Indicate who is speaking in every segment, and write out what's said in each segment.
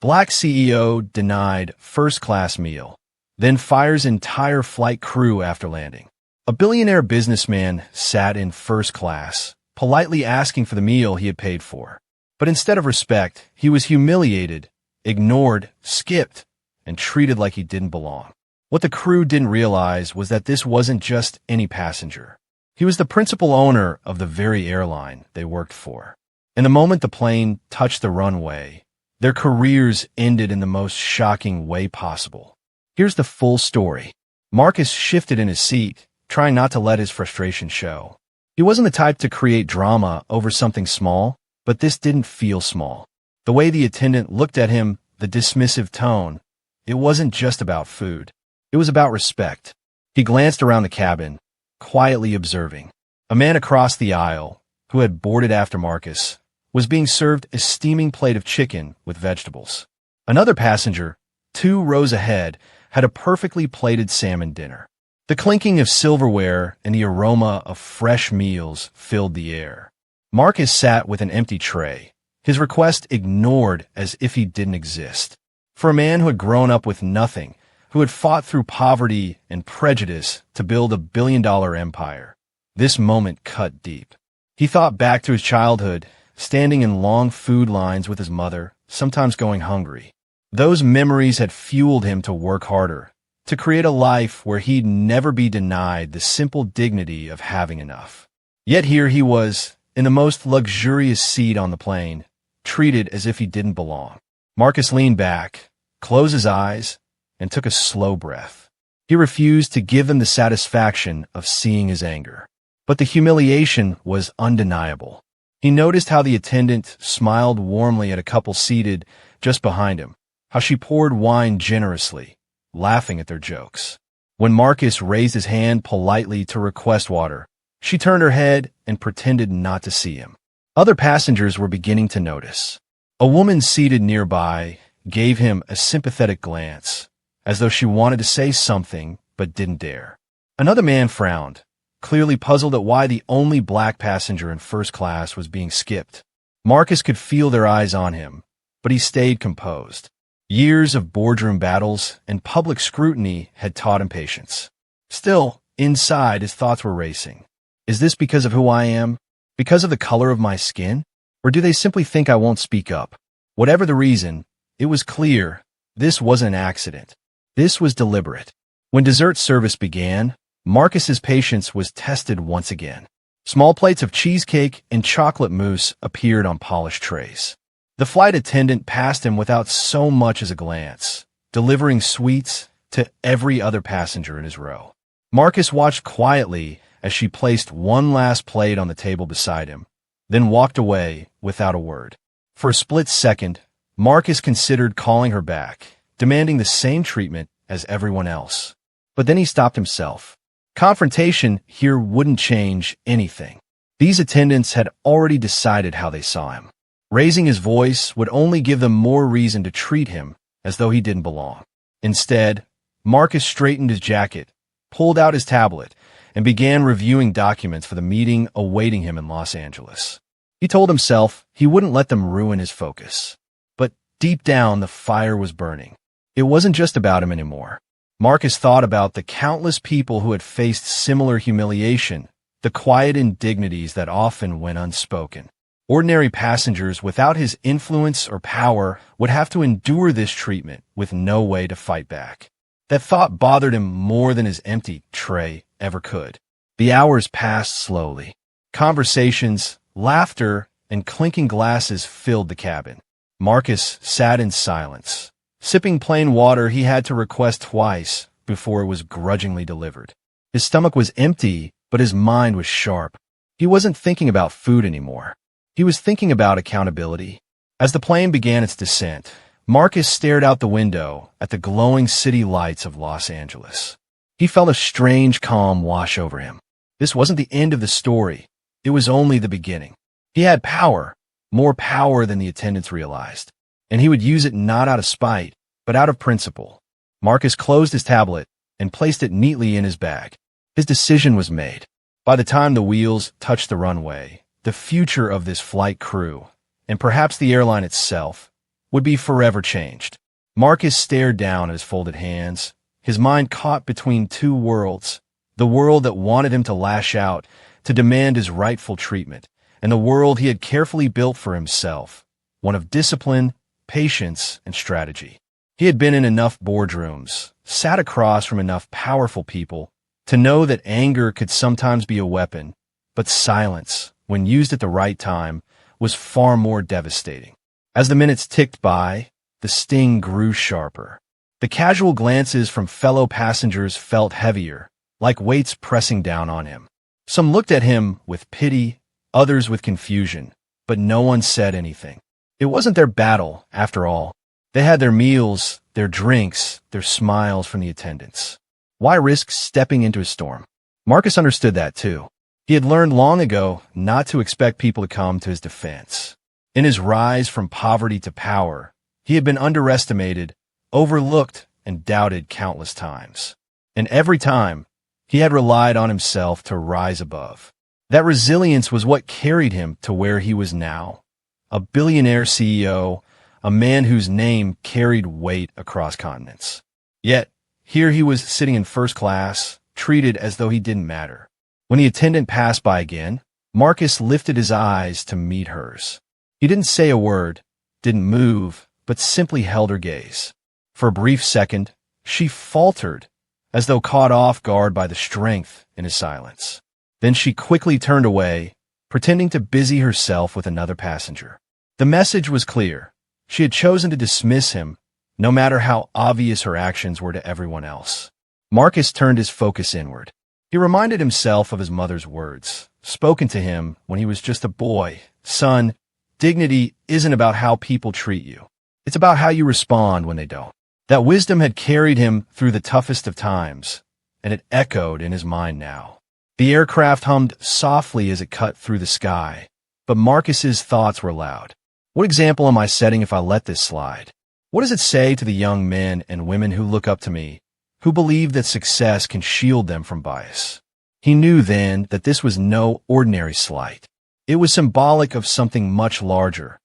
Speaker 1: Black CEO denied first-class meal, then fires entire flight crew after landing. A billionaire businessman sat in first class, politely asking for the meal he had paid for. But instead of respect, he was humiliated, ignored, skipped, and treated like he didn't belong. What the crew didn't realize was that this wasn't just any passenger. He was the principal owner of the very airline they worked for. And the moment the plane touched the runway, their careers ended in the most shocking way possible. Here's the full story. Marcus shifted in his seat, trying not to let his frustration show. He wasn't the type to create drama over something small, but this didn't feel small. The way the attendant looked at him, the dismissive tone, it wasn't just about food. It was about respect. He glanced around the cabin, quietly observing. A man across the aisle, who had boarded after Marcus, was being served a steaming plate of chicken with vegetables. Another passenger, 2 rows ahead, had a perfectly plated salmon dinner. The clinking of silverware and the aroma of fresh meals filled the air. Marcus sat with an empty tray, his request ignored as if he didn't exist. For a man who had grown up with nothing, who had fought through poverty and prejudice to build a billion-dollar empire, this moment cut deep. He thought back to his childhood, standing in long food lines with his mother, sometimes going hungry. Those memories had fueled him to work harder, to create a life where he'd never be denied the simple dignity of having enough. Yet here he was, in the most luxurious seat on the plane, treated as if he didn't belong. Marcus leaned back, closed his eyes, and took a slow breath. He refused to give them the satisfaction of seeing his anger. But the humiliation was undeniable. He noticed how the attendant smiled warmly at a couple seated just behind him, how she poured wine generously, laughing at their jokes. When Marcus raised his hand politely to request water, she turned her head and pretended not to see him. Other passengers were beginning to notice. A woman seated nearby gave him a sympathetic glance, as though she wanted to say something but didn't dare. Another man frowned, clearly puzzled at why the only black passenger in first class was being skipped. Marcus could feel their eyes on him, but he stayed composed. Years of boardroom battles and public scrutiny had taught him patience. Still, inside, his thoughts were racing. Is this because of who I am? Because of the color of my skin? Or do they simply think I won't speak up? Whatever the reason, it was clear this wasn't an accident. This was deliberate. When dessert service began, Marcus's patience was tested once again. Small plates of cheesecake and chocolate mousse appeared on polished trays. The flight attendant passed him without so much as a glance, delivering sweets to every other passenger in his row. Marcus watched quietly as she placed one last plate on the table beside him, then walked away without a word. For a split second, Marcus considered calling her back, demanding the same treatment as everyone else. But then he stopped himself. Confrontation here wouldn't change anything. These attendants had already decided how they saw him. Raising his voice would only give them more reason to treat him as though he didn't belong. Instead, Marcus straightened his jacket, pulled out his tablet, and began reviewing documents for the meeting awaiting him in Los Angeles. He told himself he wouldn't let them ruin his focus. But deep down, the fire was burning. It wasn't just about him anymore. Marcus thought about the countless people who had faced similar humiliation, the quiet indignities that often went unspoken. Ordinary passengers without his influence or power would have to endure this treatment with no way to fight back. That thought bothered him more than his empty tray ever could. The hours passed slowly. Conversations, laughter, and clinking glasses filled the cabin. Marcus sat in silence, sipping plain water he had to request twice before it was grudgingly delivered. His stomach was empty, but his mind was sharp. He wasn't thinking about food anymore. He was thinking about accountability. As the plane began its descent, Marcus stared out the window at the glowing city lights of Los Angeles. He felt a strange calm wash over him. This wasn't the end of the story. It was only the beginning. He had power, more power than the attendants realized, and he would use it not out of spite, but out of principle. Marcus closed his tablet and placed it neatly in his bag. His decision was made. By the time the wheels touched the runway, the future of this flight crew, and perhaps the airline itself, would be forever changed. Marcus stared down at his folded hands, his mind caught between two worlds, the world that wanted him to lash out, to demand his rightful treatment, and the world he had carefully built for himself, one of discipline, patience, and strategy. He had been in enough boardrooms, sat across from enough powerful people, to know that anger could sometimes be a weapon, but silence, when used at the right time, was far more devastating. As the minutes ticked by, the sting grew sharper. The casual glances from fellow passengers felt heavier, like weights pressing down on him. Some looked at him with pity, others with confusion, but no one said anything. It wasn't their battle, after all. They had their meals, their drinks, their smiles from the attendants. Why risk stepping into a storm? Marcus understood that too. He had learned long ago not to expect people to come to his defense. In his rise from poverty to power, he had been underestimated, overlooked, and doubted countless times. And every time, he had relied on himself to rise above. That resilience was what carried him to where he was now. A billionaire CEO, a man whose name carried weight across continents. Yet, here he was sitting in first class, treated as though he didn't matter. When the attendant passed by again, Marcus lifted his eyes to meet hers. He didn't say a word, didn't move, but simply held her gaze. For a brief second, she faltered, as though caught off guard by the strength in his silence. Then she quickly turned away, pretending to busy herself with another passenger. The message was clear. She had chosen to dismiss him, no matter how obvious her actions were to everyone else. Marcus turned his focus inward. He reminded himself of his mother's words, spoken to him when he was just a boy. Son, dignity isn't about how people treat you. It's about how you respond when they don't. That wisdom had carried him through the toughest of times, and it echoed in his mind now. The aircraft hummed softly as it cut through the sky, but Marcus's thoughts were loud. What example am I setting if I let this slide? What does it say to the young men and women who look up to me, who believe that success can shield them from bias? He knew then that this was no ordinary slight. It was symbolic of something much larger,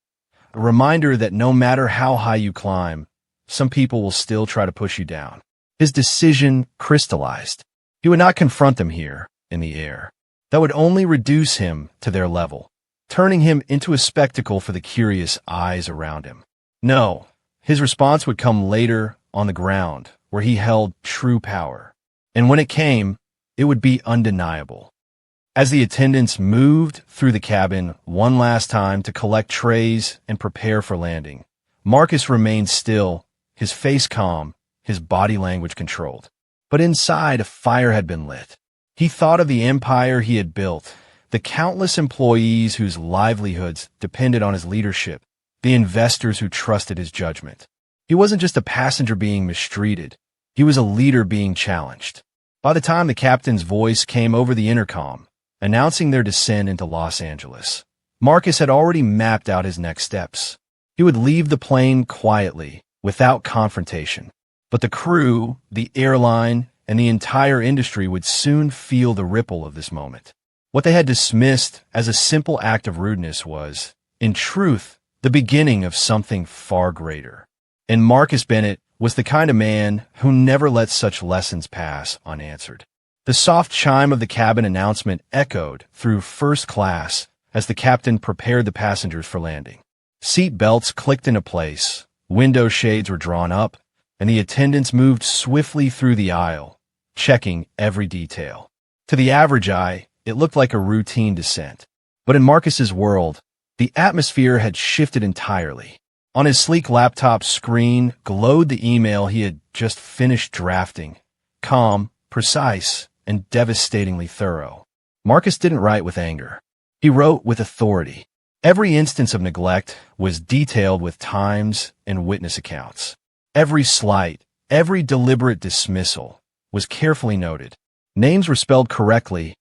Speaker 1: a reminder that no matter how high you climb, some people will still try to push you down. His decision crystallized. He would not confront them here, in the air. That would only reduce him to their level, turning him into a spectacle for the curious eyes around him. No, his response would come later on the ground, where he held true power. And when it came, it would be undeniable. As the attendants moved through the cabin one last time to collect trays and prepare for landing, Marcus remained still, his face calm, his body language controlled. But inside, a fire had been lit. He thought of the empire he had built, the countless employees whose livelihoods depended on his leadership, the investors who trusted his judgment. He wasn't just a passenger being mistreated. He was a leader being challenged. By the time the captain's voice came over the intercom, announcing their descent into Los Angeles, Marcus had already mapped out his next steps. He would leave the plane quietly, without confrontation. But the crew, the airline, and the entire industry would soon feel the ripple of this moment. What they had dismissed as a simple act of rudeness was, in truth, the beginning of something far greater. And Marcus Bennett was the kind of man who never let such lessons pass unanswered. The soft chime of the cabin announcement echoed through first class as the captain prepared the passengers for landing. Seat belts clicked into place, window shades were drawn up, and the attendants moved swiftly through the aisle, checking every detail. To the average eye, it looked like a routine descent. But in Marcus's world, the atmosphere had shifted entirely. On his sleek laptop screen glowed the email he had just finished drafting, calm, precise, and devastatingly thorough. Marcus didn't write with anger. He wrote with authority. Every instance of neglect was detailed with times and witness accounts. Every slight, every deliberate dismissal was carefully noted. Names were spelled correctly,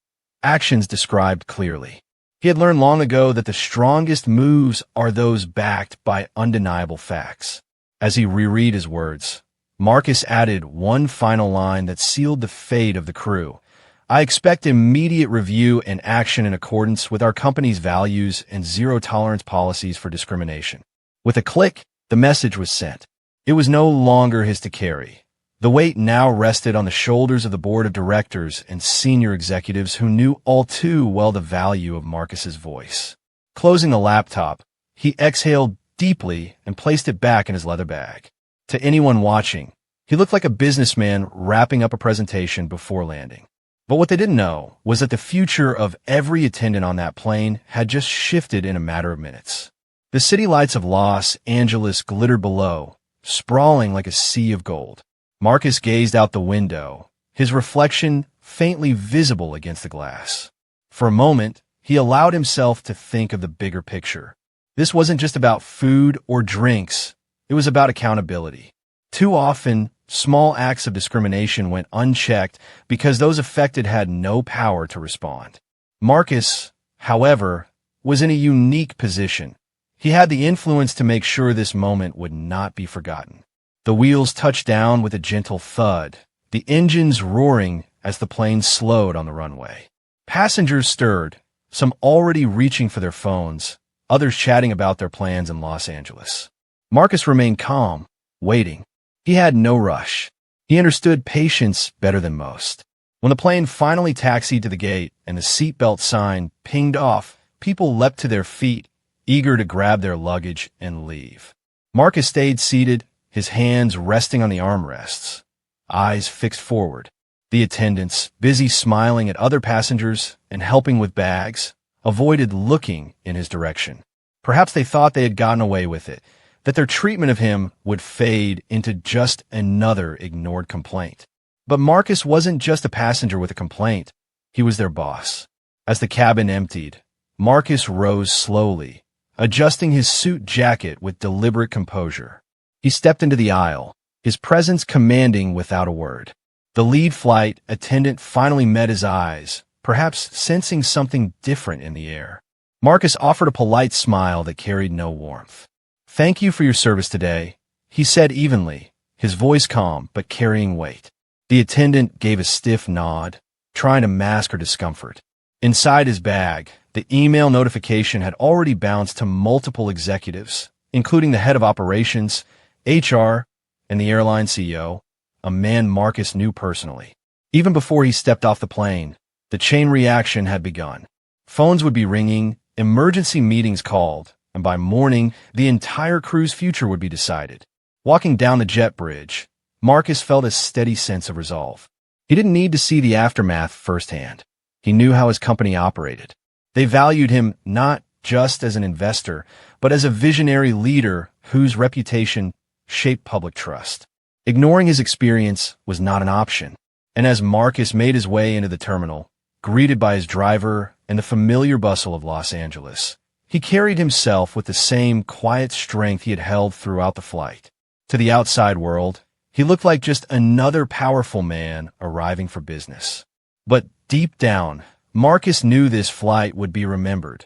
Speaker 1: actions described clearly. He had learned long ago that the strongest moves are those backed by undeniable facts. As he reread his words, Marcus added one final line that sealed the fate of the crew. I expect immediate review and action in accordance with our company's values and zero-tolerance policies for discrimination. With a click, The message was sent. It was no longer his to carry. The weight now rested on the shoulders of the board of directors and senior executives who knew all too well the value of Marcus's voice. Closing the laptop, he exhaled deeply and placed it back in his leather bag. To anyone watching, he looked like a businessman wrapping up a presentation before landing. But what they didn't know was that the future of every attendant on that plane had just shifted in a matter of minutes. The city lights of Los Angeles glittered below, sprawling like a sea of gold. Marcus gazed out the window, his reflection faintly visible against the glass. For a moment, he allowed himself to think of the bigger picture. This wasn't just about food or drinks, it was about accountability. Too often, small acts of discrimination went unchecked because those affected had no power to respond. Marcus, however, was in a unique position. He had the influence to make sure this moment would not be forgotten. The wheels touched down with a gentle thud, the engines roaring as the plane slowed on the runway. Passengers stirred, some already reaching for their phones, others chatting about their plans in Los Angeles. Marcus remained calm, waiting. He had no rush. He understood patience better than most. When the plane finally taxied to the gate and the seatbelt sign pinged off, people leapt to their feet, eager to grab their luggage and leave. Marcus stayed seated, his hands resting on the armrests, eyes fixed forward. The attendants, busy smiling at other passengers and helping with bags, avoided looking in his direction. Perhaps they thought they had gotten away with it, that their treatment of him would fade into just another ignored complaint. But Marcus wasn't just a passenger with a complaint. He was their boss. As the cabin emptied, Marcus rose slowly, adjusting his suit jacket with deliberate composure. He stepped into the aisle, his presence commanding without a word. The lead flight attendant finally met his eyes, perhaps sensing something different in the air. Marcus offered a polite smile that carried no warmth. "Thank you for your service today," he said evenly, his voice calm but carrying weight. The attendant gave a stiff nod, trying to mask her discomfort. Inside his bag, the email notification had already bounced to multiple executives, including the head of operations, HR, and the airline CEO, a man Marcus knew personally. Even before he stepped off the plane, the chain reaction had begun. Phones would be ringing, emergency meetings called, and by morning, the entire crew's future would be decided. Walking down the jet bridge, Marcus felt a steady sense of resolve. He didn't need to see the aftermath firsthand. He knew how his company operated. They valued him not just as an investor, but as a visionary leader whose reputation shaped public trust. Ignoring his experience was not an option. And as Marcus made his way into the terminal, greeted by his driver and the familiar bustle of Los Angeles, he carried himself with the same quiet strength he had held throughout the flight. To the outside world, he looked like just another powerful man arriving for business. But deep down, Marcus knew this flight would be remembered,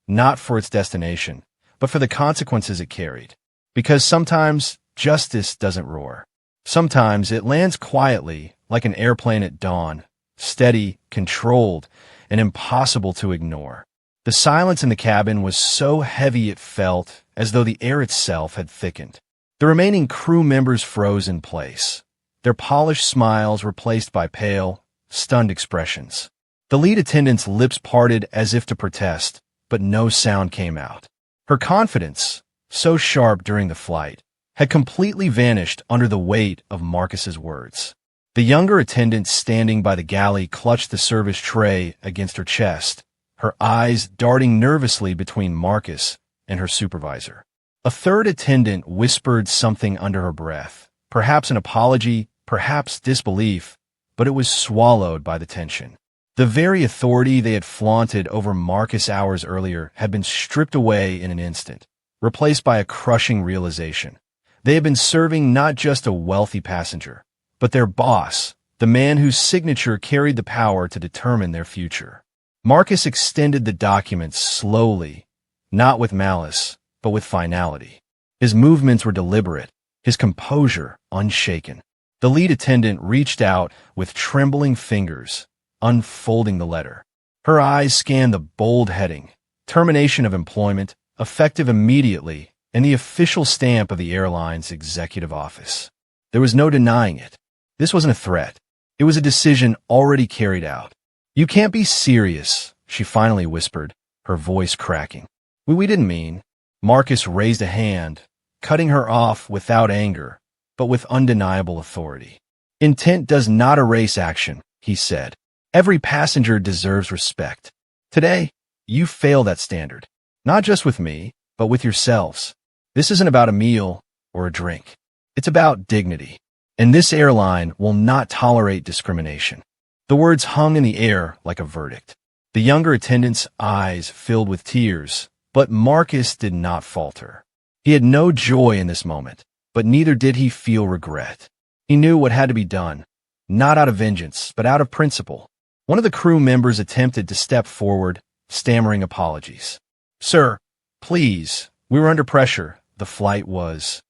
Speaker 1: not for its destination, but for the consequences it carried. Because sometimes justice doesn't roar. Sometimes it lands quietly, like an airplane at dawn, steady, controlled, and impossible to ignore. The silence in the cabin was so heavy it felt as though the air itself had thickened. The remaining crew members froze in place, their polished smiles replaced by pale, stunned expressions. The lead attendant's lips parted as if to protest, but no sound came out. Her confidence, so sharp during the flight, had completely vanished under the weight of Marcus's words. The younger attendant standing by the galley clutched the service tray against her chest, her eyes darting nervously between Marcus and her supervisor. A third attendant whispered something under her breath, perhaps an apology, perhaps disbelief, but it was swallowed by the tension. The very authority they had flaunted over Marcus hours earlier had been stripped away in an instant, replaced by a crushing realization. They had been serving not just a wealthy passenger, but their boss, the man whose signature carried the power to determine their future. Marcus extended the documents slowly, not with malice, but with finality. His movements were deliberate, his composure unshaken. The lead attendant reached out with trembling fingers, unfolding the letter. Her eyes scanned the bold heading, termination of employment, effective immediately, and the official stamp of the airline's executive office. There was no denying it. This wasn't a threat. It was a decision already carried out. "You can't be serious," she finally whispered, her voice cracking. We didn't mean." Marcus raised a hand, cutting her off without anger, but with undeniable authority. "Intent does not erase action," he said. "Every passenger deserves respect. Today, you fail that standard. Not just with me, but with yourselves. This isn't about a meal or a drink. It's about dignity. And this airline will not tolerate discrimination." The words hung in the air like a verdict. The younger attendant's eyes filled with tears, but Marcus did not falter. He had no joy in this moment, but neither did he feel regret. He knew what had to be done, not out of vengeance, but out of principle. One of the crew members attempted to step forward, stammering apologies. "Sir, please, we were under pressure. The flight was—"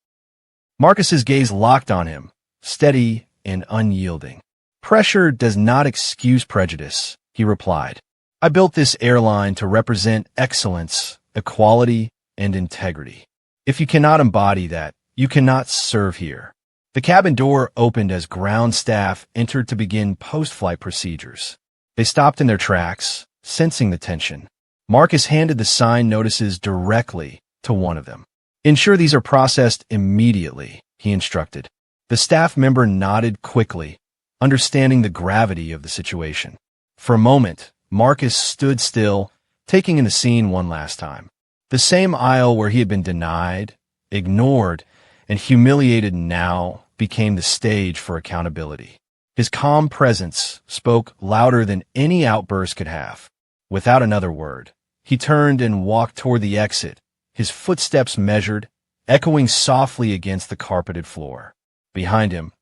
Speaker 1: Marcus's gaze locked on him, steady and unyielding. "Pressure does not excuse prejudice," he replied. "I built this airline to represent excellence, equality, and integrity. If you cannot embody that, you cannot serve here." The cabin door opened as ground staff entered to begin post-flight procedures. They stopped in their tracks, sensing the tension. Marcus handed the signed notices directly to one of them. "Ensure these are processed immediately," he instructed. The staff member nodded quickly, understanding the gravity of the situation. For a moment, Marcus stood still, taking in the scene one last time. The same aisle where he had been denied, ignored, and humiliated now became the stage for accountability. His calm presence spoke louder than any outburst could have. Without another word, he turned and walked toward the exit, his footsteps measured, echoing softly against the carpeted floor. Behind him,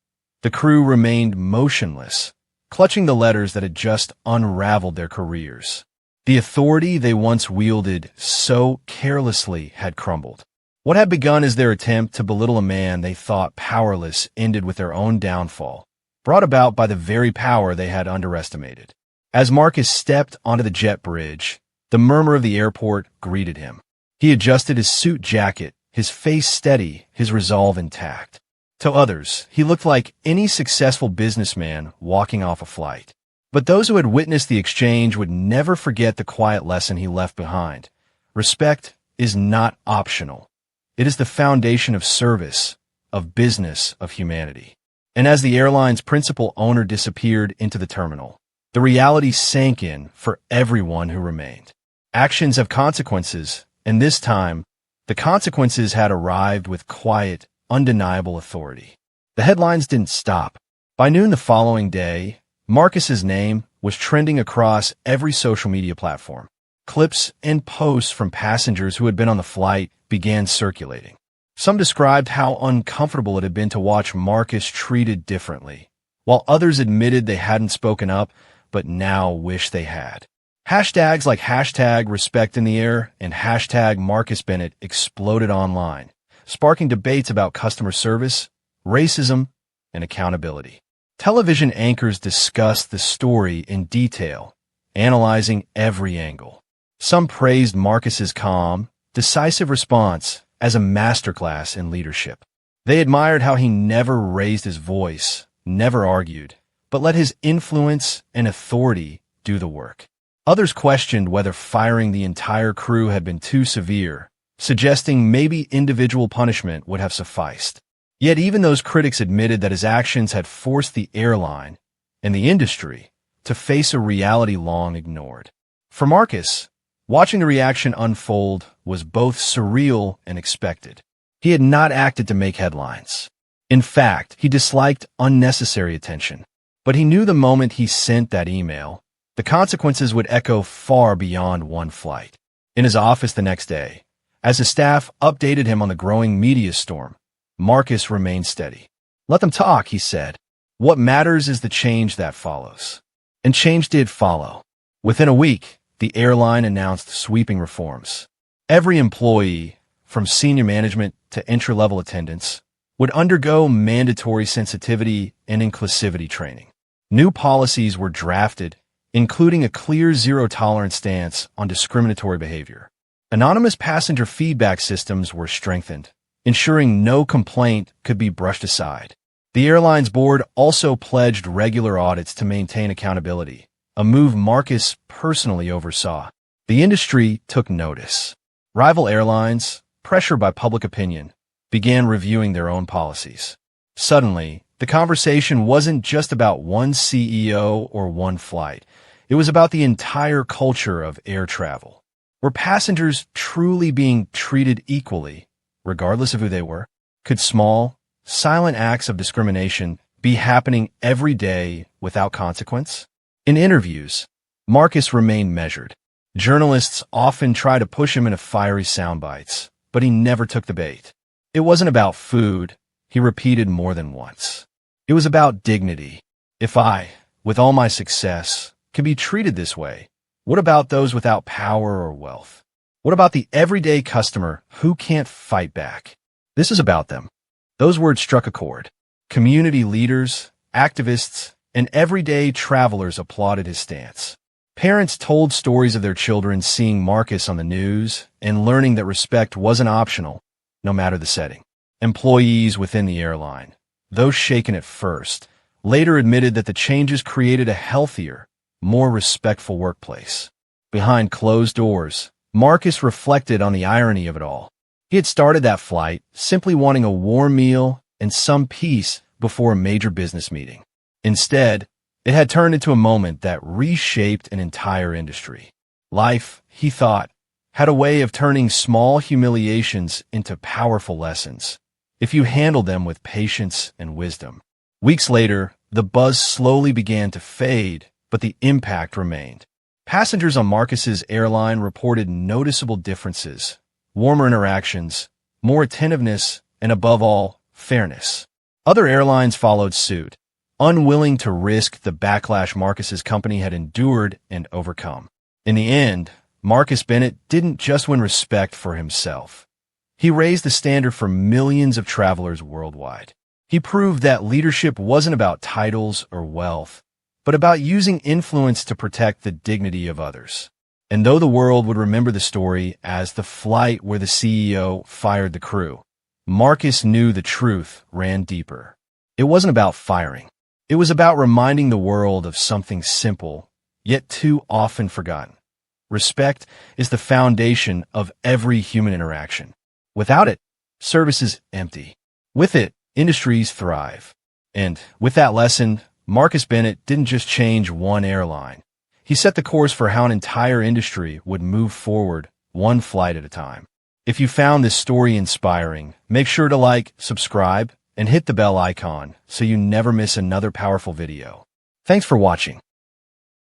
Speaker 1: the crew remained motionless, clutching the letters that had just unraveled their careers. The authority they once wielded so carelessly had crumbled. What had begun as their attempt to belittle a man they thought powerless ended with their own downfall, brought about by the very power they had underestimated. As Marcus stepped onto the jet bridge, the murmur of the airport greeted him. He adjusted his suit jacket, his face steady, his resolve intact. To others, he looked like any successful businessman walking off a flight. But those who had witnessed the exchange would never forget the quiet lesson he left behind. Respect is not optional. It is the foundation of service, of business, of humanity. And as the airline's principal owner disappeared into the terminal, the reality sank in for everyone who remained. Actions have consequences, and this time, the consequences had arrived with quiet, undeniable authority. The headlines didn't stop. By noon the following day, Marcus's name was trending across every social media platform. Clips and posts from passengers who had been on the flight began circulating. Some described how uncomfortable it had been to watch Marcus treated differently, while others admitted they hadn't spoken up, but now wish they had. Hashtags like #RespectInTheAir and #MarcusBennett exploded online, sparking debates about customer service, racism, and accountability. Television anchors discussed the story in detail, analyzing every angle. Some praised Marcus's calm, decisive response as a masterclass in leadership. They admired how he never raised his voice, never argued, but let his influence and authority do the work. Others questioned whether firing the entire crew had been too severe, suggesting maybe individual punishment would have sufficed. Yet even those critics admitted that his actions had forced the airline and the industry to face a reality long ignored. For Marcus, watching the reaction unfold was both surreal and expected. He had not acted to make headlines. In fact, he disliked unnecessary attention. But he knew the moment he sent that email, the consequences would echo far beyond one flight. In his office the next day, as his staff updated him on the growing media storm, Marcus remained steady. "Let them talk," he said. "What matters is the change that follows." And change did follow. Within a week, the airline announced sweeping reforms. Every employee, from senior management to entry-level attendants, would undergo mandatory sensitivity and inclusivity training. New policies were drafted, including a clear zero-tolerance stance on discriminatory behavior. Anonymous passenger feedback systems were strengthened, ensuring no complaint could be brushed aside. The airline's board also pledged regular audits to maintain accountability, a move Marcus personally oversaw. The industry took notice. Rival airlines, pressured by public opinion, began reviewing their own policies. Suddenly, the conversation wasn't just about one CEO or one flight. It was about the entire culture of air travel. Were passengers truly being treated equally, regardless of who they were? Could small, silent acts of discrimination be happening every day without consequence? In interviews, Marcus remained measured. Journalists often try to push him into fiery soundbites, but he never took the bait. It wasn't about food, he repeated more than once. It was about dignity. If I, with all my success, can be treated this way, what about those without power or wealth? What about the everyday customer who can't fight back? This is about them. Those words struck a chord. Community leaders, activists, and everyday travelers applauded his stance. Parents told stories of their children seeing Marcus on the news and learning that respect wasn't optional, no matter the setting. Employees within the airline, those shaken at first, later admitted that the changes created a healthier, more respectful workplace. Behind closed doors, Marcus reflected on the irony of it all. He had started that flight simply wanting a warm meal and some peace before a major business meeting. Instead, it had turned into a moment that reshaped an entire industry. Life, he thought, had a way of turning small humiliations into powerful lessons, if you handled them with patience and wisdom. Weeks later, the buzz slowly began to fade, but the impact remained. Passengers on Marcus's airline reported noticeable differences, warmer interactions, more attentiveness, and above all, fairness. Other airlines followed suit, unwilling to risk the backlash Marcus's company had endured and overcome. In the end, Marcus Bennett didn't just win respect for himself. He raised the standard for millions of travelers worldwide. He proved that leadership wasn't about titles or wealth, but about using influence to protect the dignity of others. And though the world would remember the story as the flight where the CEO fired the crew, Marcus knew the truth ran deeper. It wasn't about firing. It was about reminding the world of something simple, yet too often forgotten. Respect is the foundation of every human interaction. Without it, service is empty. With it, industries thrive. And with that lesson, Marcus Bennett didn't just change one airline. He set the course for how an entire industry would move forward, one flight at a time. If you found this story inspiring, make sure to like, subscribe, and hit the bell icon so you never miss another powerful video. Thanks for watching.